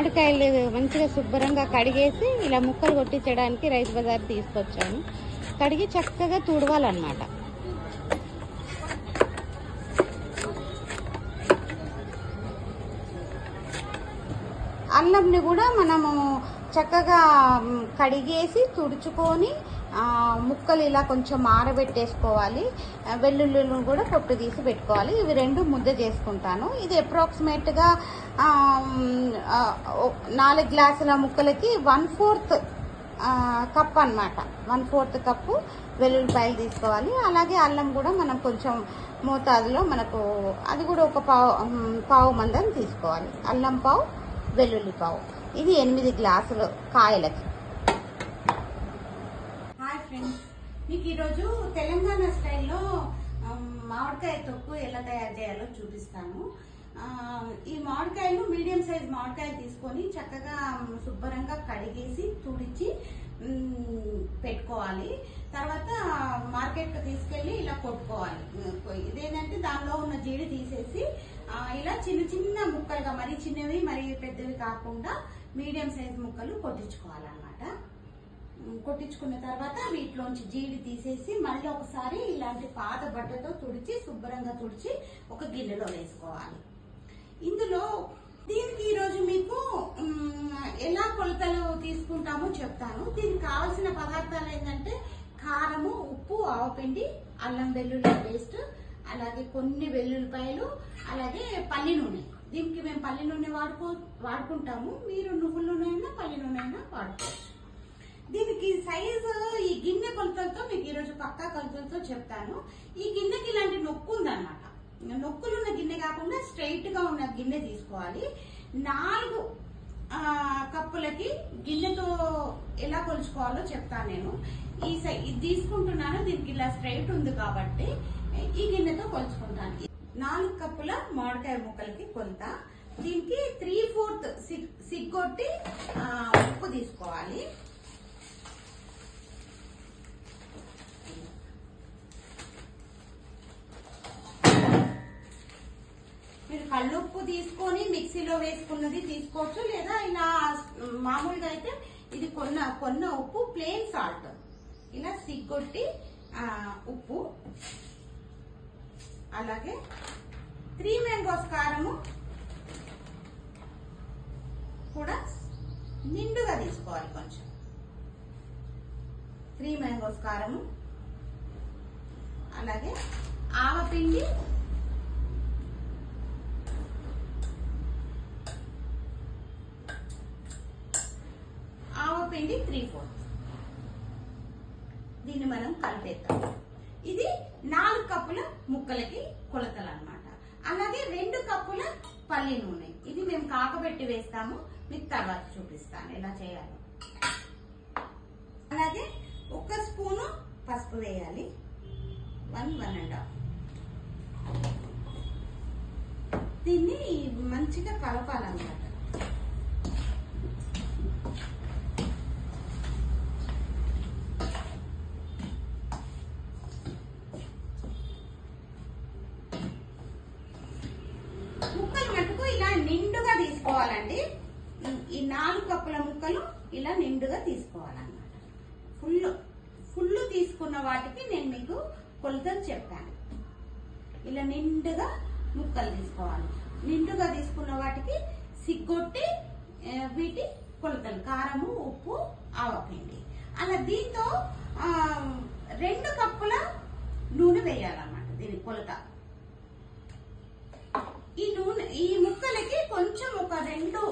మామిడికాయలు మంచిగా శుభ్రంగా కడిగేసి ఇలా ముక్కలు కొట్టించడానికి రైతు బజార్ తీసుకొచ్చాను. కడిగి చక్కగా తుడవాలన్నమాట. అల్లంని కూడా మనము చక్కగా కడిగేసి తుడుచుకొని ముక్కలు ఇలా కొంచెం ఆరబెట్టేసుకోవాలి. వెల్లుల్లిని కూడా పొట్టు తీసి పెట్టుకోవాలి. ఇవి రెండు ముద్ద చేసుకుంటాను. ఇది అప్రాక్సిమేట్గా 4 గ్లాసుల ముక్కలకి 1/4 కప్ అన్నమాట. 1/4 కప్పు వెల్లుల్లిపాయలు తీసుకోవాలి. అలాగే అల్లం కూడా మనం కొంచెం మోతాదులో మనకు అది కూడా ఒక పావు మందం తీసుకోవాలి. అల్లం పావు, వెల్లుల్లి పావు. ఇది 8 గ్లాసులు కాయలకి. హాయ్ ఫ్రెండ్స్, మీకు ఈరోజు తెలంగాణ స్టైల్లో మామిడికాయ తొక్కు ఎలా తయారు చేయాలో చూపిస్తాను. ఈ మామిడికాయలు మీడియం సైజ్ మామిడికాయలు తీసుకొని చక్కగా శుభ్రంగా కడిగేసి తుడిచి పెట్టుకోవాలి. తర్వాత మార్కెట్కి తీసుకెళ్లి ఇలా కొట్టుకోవాలి. ఇదేంటంటే దానిలో ఉన్న జీడి తీసేసి ఇలా చిన్న చిన్న ముక్కలుగా, మరీ చిన్నవి మరీ పెద్దవి కాకుండా మీడియం సైజ్ ముక్కలు కొట్టించుకోవాలన్నమాట. కొట్టించుకున్న తర్వాత వీటిలోంచి జీడి తీసేసి మళ్ళీ ఒకసారి ఇలాంటి పాత బట్టతో తుడిచి శుభ్రంగా తుడిచి ఒక గిన్నెలో వేసుకోవాలి. ఇందులో దీనికి ఈరోజు మీకు ఎలా కొలతలు తీసుకుంటామో చెప్తాను. దీనికి కావాల్సిన పదార్థాలు ఏంటంటే కారము, ఉప్పు, ఆవపిండి, అల్లం వెల్లుల్లి పేస్ట్, అలాగే కొన్ని వెల్లుల్లిపాయలు, అలాగే పల్లి నూనె. దీనికి మేము పల్లి నూనె వాడుకుంటాము. మీరు నువ్వుల నూనె అయినా పల్లి నూనె అయినా వాడుకోవచ్చు. దీనికి సైజు ఈ గిన్నె కొలతలతో మీకు ఈరోజు పక్కా కొలతలతో చెప్తాను. ఈ గిన్నెకి ఇలాంటి నొక్కు ఉందన్నమాట. నొక్కులున్న గిన్నె కాకుండా స్ట్రైట్ గా ఉన్న గిన్నె తీసుకోవాలి. 4 కప్పులకి గిన్నెతో ఎలా కొలుచుకోవాలో చెప్తాను నేను. ఇది తీసుకుంటున్నాను. దీనికి ఇలా స్ట్రైట్ ఉంది కాబట్టి ఈ గిన్నెతో కొలుచుకుంటాను. 4 కప్పుల మామిడికాయ ముక్కలకి కొలత. దీనికి 3/4 సిగ్గొట్టి ఉప్పు తీసుకోవాలి. మీరు కళ్ళుప్పు తీసుకొని మిక్సీలో వేసుకున్నది తీసుకోవచ్చు, లేదా ఇలా మామూలుగా అయితే ఇది కొన్న ఉప్పు, ప్లెయిన్ సాల్ట్, ఇలా సిగ్గొట్టి ఉప్పు, అలాగే 3 మ్యాంగోస్ కారము కూడా నిండుగా తీసుకోవాలి. కొంచెం 3 మ్యాంగోస్ కారము, అలాగే ఆవపిండి, ఆవపిండి 3/4. దీన్ని మనం కలిపేద్దాం. ఇది 4 కప్పుల ముక్కలకి కొలతలు అన్నమాట. అలాగే 2 కప్పుల పల్లి నూనె. ఇది మేము కాకబెట్టి వేస్తాము. మీకు తర్వాత చూపిస్తాను ఎలా చేయాలో. అలాగే 1 స్పూను పసుపు వేయాలి. 1-1.5. దీన్ని మంచిగా కలపాలన్నమాట. ముక్కలు మటుకు ఇలా నిండుగా తీసుకోవాలండి. ఈ 4 కప్పుల ముక్కలు ఇలా నిండుగా తీసుకోవాలన్నమాట. ఫుల్ తీసుకున్న వాటికి నేను మీకు కొలతలు చెప్పాను. ఇలా నిండుగా ముక్కలు తీసుకోవాలి. నిండుగా తీసుకున్న వాటికి సిగ్గొట్టి వీటి కొలతలు కారము, ఉప్పు, ఆవపిండి. అలా దీంతో 2 కప్పుల నూనె వేయాలన్నమాట. దీని కొలత. ఈ ముక్కలకి కొంచెం ఒక 2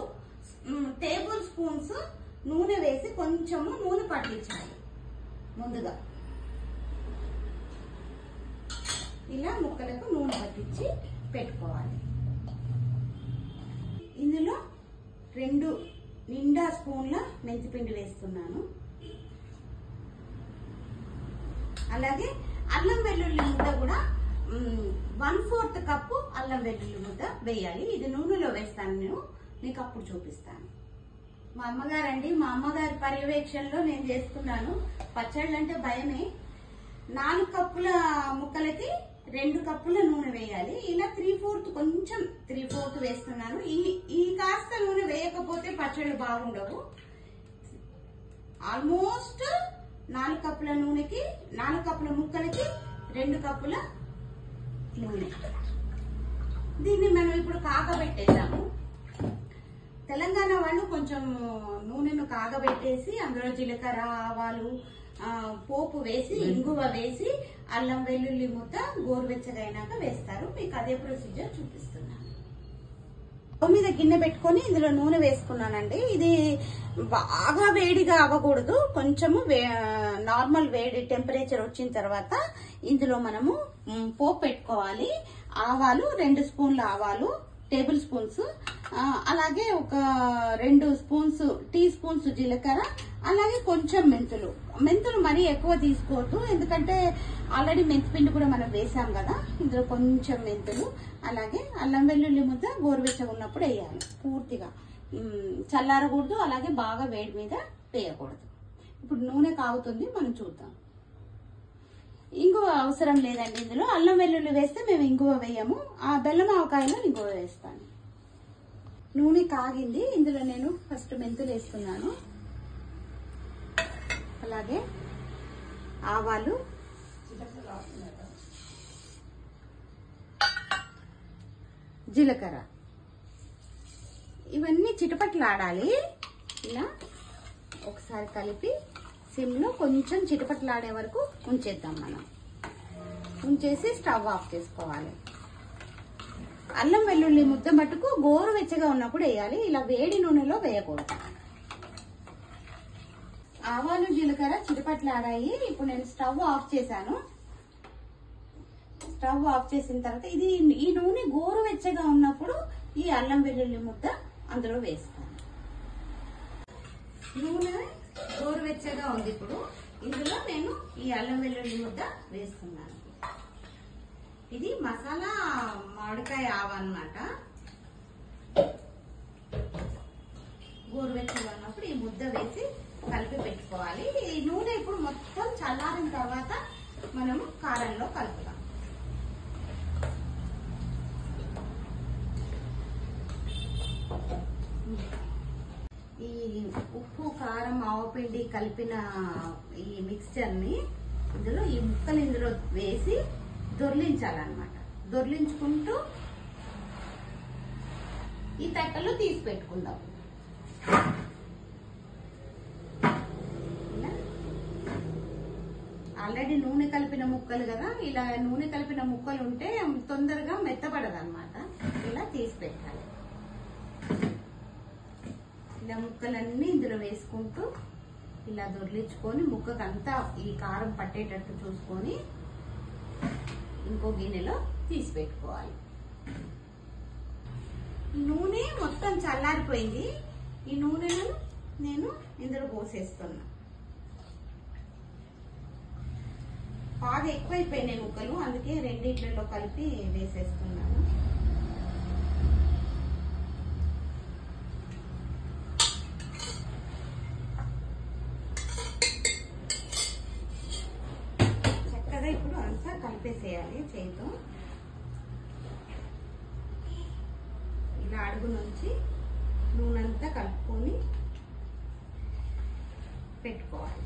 టేబుల్ స్పూన్స్ నూనె వేసి కొంచెము నూనె పట్టించాలి ముందుగా. ఇలా ముక్కలకు నూనె పట్టించి పెట్టుకోవాలి. ఇందులో 2 నిండా స్పూన్ల మెంతిపిండి వేస్తున్నాను. అలాగే అల్లం వెల్లుల్లి ముద్ద కూడా 1/4 కప్పు అల్లం వెల్లుల్లి ముద్ద వేయాలి. ఇది నూనెలో వేస్తాను నేను, మీకు అప్పుడు చూపిస్తాను. మా అమ్మగారండి, మా అమ్మగారి పర్యవేక్షణలో నేను చేస్తున్నాను. పచ్చళ్ళు అంటే భయమే. 4 కప్పుల ముక్కలకి 2 కప్పుల నూనె వేయాలి. ఇలా 3/4 కొంచెం 3/4 వేస్తున్నాను. ఈ కాస్త నూనె వేయకపోతే పచ్చళ్ళు బాగుండవు. ఆల్మోస్ట్ 4 కప్పుల నూనెకి 4 కప్పుల ముక్కలకి 2 కప్పుల నూనె. దీన్ని మనం ఇప్పుడు కాగబెట్టేద్దాము. తెలంగాణ వాళ్ళు కొంచెం నూనెను కాగబెట్టేసి అందులో జీలకర్ర, ఆవాలు, పోపు వేసి, ఇంగువ వేసి, అల్లం వెల్లుల్లి ముద్ద గోరువెచ్చగా అయినాక వేస్తారు. మీకు అదే ప్రొసీజర్ చూపిస్తున్నాను. స్టవ్ మీద గిన్నె పెట్టుకొని ఇందులో నూనె వేసుకున్నానండి. ఇది బాగా వేడిగా అవ్వకూడదు, కొంచెము నార్మల్ వేడి టెంపరేచర్ వచ్చిన తర్వాత ఇందులో మనము పోపు పెట్టుకోవాలి. ఆవాలు 2 స్పూన్ల ఆవాలు, టేబుల్ స్పూన్స్, అలాగే ఒక 2 టీ స్పూన్స్ జీలకర్ర, అలాగే కొంచెం మెంతులు మరీ ఎక్కువ తీసుకోవద్దు, ఎందుకంటే ఆల్రెడీ మెంతిపిండి కూడా మనం వేసాం కదా. ఇందులో కొంచెం మెంతులు, అలాగే అల్లం వెల్లుల్లి ముద్ద గోరువెచ్చగా ఉన్నప్పుడు వేయాలి. పూర్తిగా చల్లారకూడదు, అలాగే బాగా వేడి మీద వేయకూడదు. ఇప్పుడు నూనె కాగుతుంది, మనం చూద్దాం. ఇంగువ అవసరం లేదండి. ఇందులో అల్లం వెల్లుల్లి వేస్తే మేము ఇంగువ వేయము. ఆ బెల్లం ఆవకాయలో ఇంగువ వేస్తాను. నూనె కాగింది. ఇందులో నేను ఫస్ట్ మెంతులు వేస్తున్నాను, అలాగే ఆవాలు, జీలకర్ర, ఇవన్నీ చిటపట్లాడాలి. ఇలా ఒకసారి కలిపి సిమ్లో కొంచెం చిటపట్లాడే వరకు ఉంచేద్దాం. మనం ఉంచేసి స్టవ్ ఆఫ్ చేసుకోవాలి. అల్లం వెల్లుల్లి ముద్ద మటుకు గోరువెచ్చగా ఉన్నప్పుడు వేయాలి, ఇలా వేడి నూనెలో వేయకూడదు. ఆవాలు, జీలకర్ర చిటపట్లాడాయి. ఇప్పుడు నేను స్టవ్ ఆఫ్ చేశాను. స్టవ్ ఆఫ్ చేసిన తర్వాత ఈ నూనె గోరువెచ్చగా ఉన్నప్పుడు ఈ అల్లం వెల్లుల్లి ముద్ద అందులో వేస్తాను. నూనె గోరువెచ్చగా ఉంది. ఇప్పుడు ఇందులో నేను ఈ అల్లం వెల్లుల్లి ముద్ద వేస్తున్నాను. ఇది మసాలా మామిడికాయ ఆవ అన్నమాట. గోరువెచ్చగా ఉన్నప్పుడు ఈ ముద్ద వేసి కలిపి పెట్టుకోవాలి. ఈ నూనె ఇప్పుడు మొత్తం చల్లారిన తర్వాత మనము కారంలో కలుపుతాం. ఈ ఉప్పు, కారం, ఆవపిండి కలిపిన ఈ మిక్స్చర్ ని ఇందులో ఈ ముక్కలు ఇందులో వేసి దొర్లించాలన్నమాట. దొర్లించుకుంటూ ఈ తట్టలో తీసి పెట్టుకుందాం. ఆల్రెడీ నూనె కలిపిన ముక్కలు కదా, ఇలా నూనె కలిపిన ముక్కలు ఉంటే తొందరగా మెత్తబడదు అన్నమాట. ఇలా తీసి పెట్టాలి. ఇలా ముక్కలన్నీ ఇందులో వేసుకుంటూ ఇలా దొర్లించుకొని ముక్కకంతా ఈ కారం పట్టేటట్టు చూసుకొని ఇంకో గిన్నెలో తీసి పెట్టుకోవాలి. నూనె మొత్తం చల్లారిపోయింది. ఈ నూనెను నేను ఇందులో పోసేస్తున్నా. బాగా ఎక్కువైపోయినాయి ముక్కలు, అందుకే రెండిట్లలో కలిపి వేసేస్తున్నాను. చక్కగా ఇప్పుడు అంతా కలిపేసేయాలి చేతితో. ఇలా అడుగు నుంచి నూనె అంతా కలుపుకొని పెట్టుకోవాలి.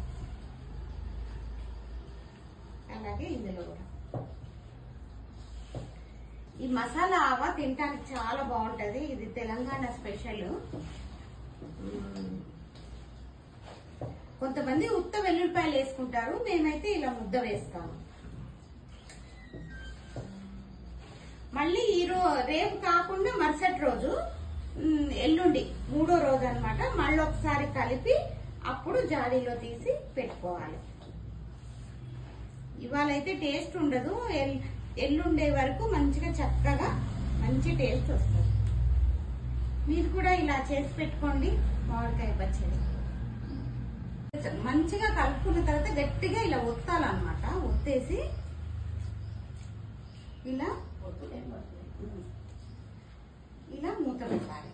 అలాగే ఇందులో కూడా ఈ మసాలా ఆవ తినడానికి చాలా బాగుంటది. ఇది తెలంగాణ స్పెషల్. కొంతమంది ఉత్త వెల్లుల్లిపాయలు వేసుకుంటారు, మేమైతే ఇలా ముద్ద వేస్తాము. మళ్ళీ రేపు కాకుండా మరుసటి రోజు, ఎల్లుండి 3వ రోజు అన్నమాట, మళ్ళీ ఒకసారి కలిపి అప్పుడు జాడీలో తీసి పెట్టుకోవాలి. ఇవాళ అయితే టేస్ట్ ఉండదు, ఎల్లుండే వరకు మంచిగా చక్కగా మంచి టేస్ట్ వస్తుంది. మీరు కూడా ఇలా చేసి పెట్టుకోండి మామిడికాయ పచ్చడి. మంచిగా కలుపుకున్న తర్వాత గట్టిగా ఇలా ఒత్తాలన్నమాట. ఒత్తేసి ఇలా మూత పెట్టాలి.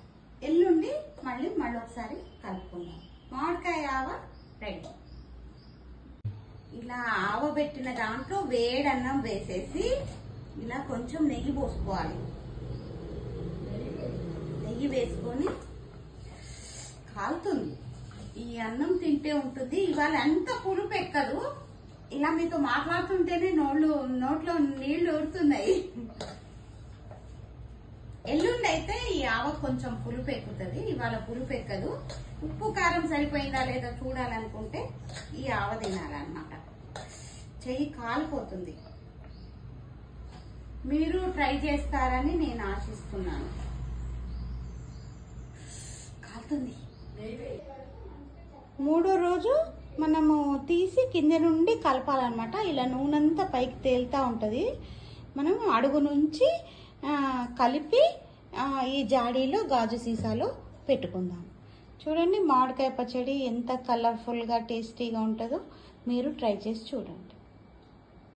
ఎల్లుండి మళ్ళీ ఒకసారి కలుపుకుందాం. మామిడికాయ ఆవ రెడీ. ఇలా ఆవబెట్టిన దాంట్లో వేడన్నం వేసేసి ఇలా కొంచెం నెయ్యి పోసుకోవాలి. నెయ్యి వేసుకొని కాలుతుంది. ఈ అన్నం తింటే ఉంటుంది. ఇవాళ అంత పులుపు ఎక్కదు. ఇలా మీతో మాట్లాడుతుంటేనే నోట్లో నీళ్లు ఊరుతున్నాయి. ఎల్లుండి అయితే ఈ ఆవ కొంచెం పులుపు ఎక్కుతుంది. ఇవాళ పులుపు ఎక్కదు. ఉప్పు కారం సరిపోయిందా లేదా చూడాలనుకుంటే ఈ ఆవ తినాలన్నమాట. చెయ్యి కాలిపోతుంది. మీరు ట్రై చేస్తారని నేను ఆశిస్తున్నాను. కాలుతుంది. మూడో రోజు మనము తీసి కింద నుండి కలపాలన్నమాట. ఇలా నూనెంతా పైకి తేలుతా ఉంటుంది. మనం అడుగు నుంచి కలిపి ఈ జాడీలో గాజు సీసాలో పెట్టుకుందాం. చూడండి మామిడికాయ పచ్చడి ఎంత కలర్ఫుల్గా టేస్టీగా ఉంటుందో. మీరు ట్రై చేసి చూడండి.